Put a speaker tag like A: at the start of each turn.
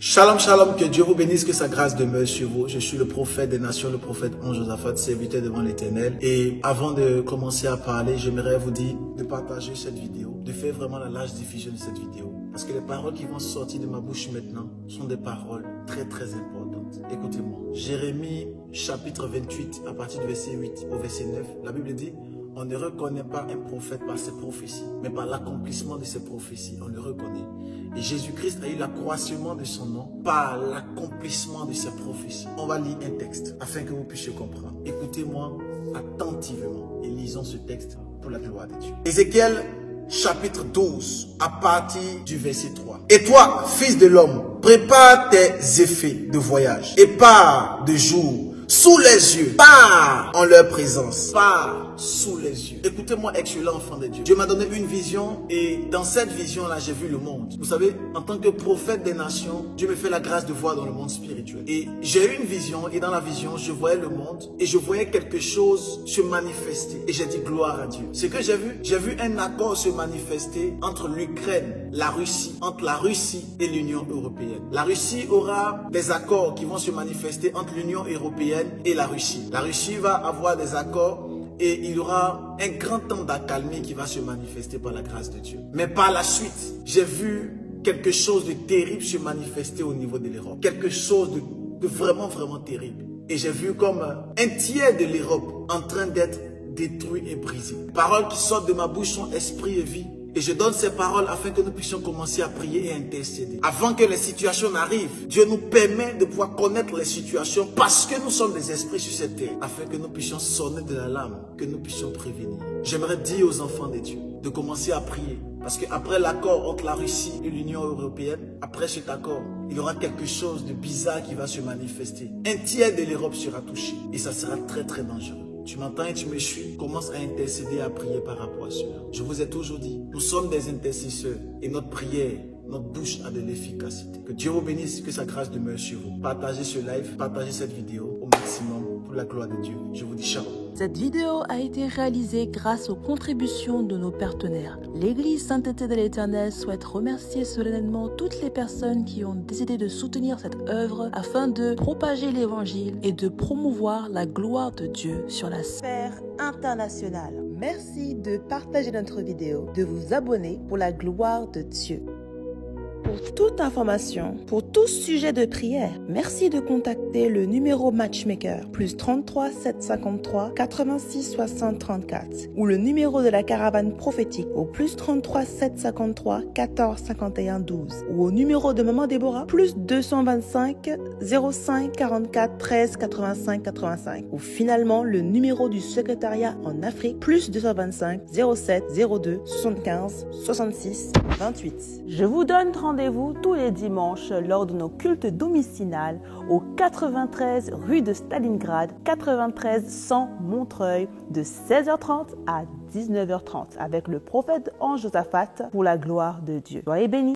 A: Shalom, shalom, que Dieu vous bénisse, que sa grâce demeure sur vous. Je suis le prophète des nations, le prophète Ange Josaphat, serviteur devant l'Éternel. Et avant de commencer à parler, j'aimerais vous dire de partager cette vidéo, de faire vraiment la large diffusion de cette vidéo. Parce que les paroles qui vont sortir de ma bouche maintenant sont des paroles très très importantes. Écoutez-moi. Jérémie chapitre 28, à partir du verset 8 au verset 9, la Bible dit: on ne reconnaît pas un prophète par ses prophéties, mais par l'accomplissement de ses prophéties, on le reconnaît. Et Jésus-Christ a eu l'accroissement de son nom par l'accomplissement de ses prophéties. On va lire un texte afin que vous puissiez comprendre. Écoutez-moi attentivement et lisons ce texte pour la gloire de Dieu. Ézéchiel chapitre 12, à partir du verset 3. Et toi, fils de l'homme, prépare tes effets de voyage et pars de jour sous les yeux, pars en leur présence, pars sous les yeux. Écoutez-moi, excellent enfant de Dieu. Dieu m'a donné une vision et dans cette vision-là, j'ai vu le monde. Vous savez, en tant que prophète des nations, Dieu me fait la grâce de voir dans le monde spirituel. Et j'ai eu une vision et dans la vision, je voyais le monde et je voyais quelque chose se manifester. Et j'ai dit gloire à Dieu. Ce que j'ai vu un accord se manifester entre l'Ukraine, la Russie, entre la Russie et l'Union européenne. La Russie aura des accords qui vont se manifester entre l'Union européenne et la Russie. La Russie va avoir des accords et il y aura un grand temps d'accalmie qui va se manifester par la grâce de Dieu. Mais par la suite, j'ai vu quelque chose de terrible se manifester au niveau de l'Europe. Quelque chose de vraiment, vraiment terrible. Et j'ai vu comme un tiers de l'Europe en train d'être détruit et brisé. Les paroles qui sortent de ma bouche sont esprit et vie. Et je donne ces paroles afin que nous puissions commencer à prier et à intercéder. Avant que les situations n'arrivent, Dieu nous permet de pouvoir connaître les situations parce que nous sommes des esprits sur cette terre. Afin que nous puissions sonner de l'alarme, que nous puissions prévenir. J'aimerais dire aux enfants de Dieu de commencer à prier. Parce qu'après l'accord entre la Russie et l'Union européenne, après cet accord, il y aura quelque chose de bizarre qui va se manifester. Un tiers de l'Europe sera touché. Et ça sera très très dangereux. Tu m'entends et tu me suis, commence à intercéder et à prier par rapport à cela. Je vous ai toujours dit, nous sommes des intercesseurs et notre prière, notre bouche a de l'efficacité. Que Dieu vous bénisse, que sa grâce demeure sur vous. Partagez ce live, partagez cette vidéo au maximum pour la gloire de Dieu. Je vous dis ciao.
B: Cette vidéo a été réalisée grâce aux contributions de nos partenaires. L'Église Sainteté de l'Éternel souhaite remercier solennellement toutes les personnes qui ont décidé de soutenir cette œuvre afin de propager l'Évangile et de promouvoir la gloire de Dieu sur la sphère internationale. Merci de partager notre vidéo, de vous abonner pour la gloire de Dieu. Pour toute information, pour tout sujet de prière, merci de contacter le numéro Matchmaker plus 33 753 86 60 34 ou le numéro de la caravane prophétique au plus 33 753 14 51 12 ou au numéro de Maman Déborah plus 225 05 44 13 85 85 ou finalement le numéro du secrétariat en Afrique plus 225 07 02 75 66 28. Je vous donne rendez-vous tous les dimanches lors de nos cultes domiciliales au 93 rue de Stalingrad, 93 100 Montreuil, de 16h30 à 19h30 avec le prophète Ange Josaphat pour la gloire de Dieu. Soyez bénis.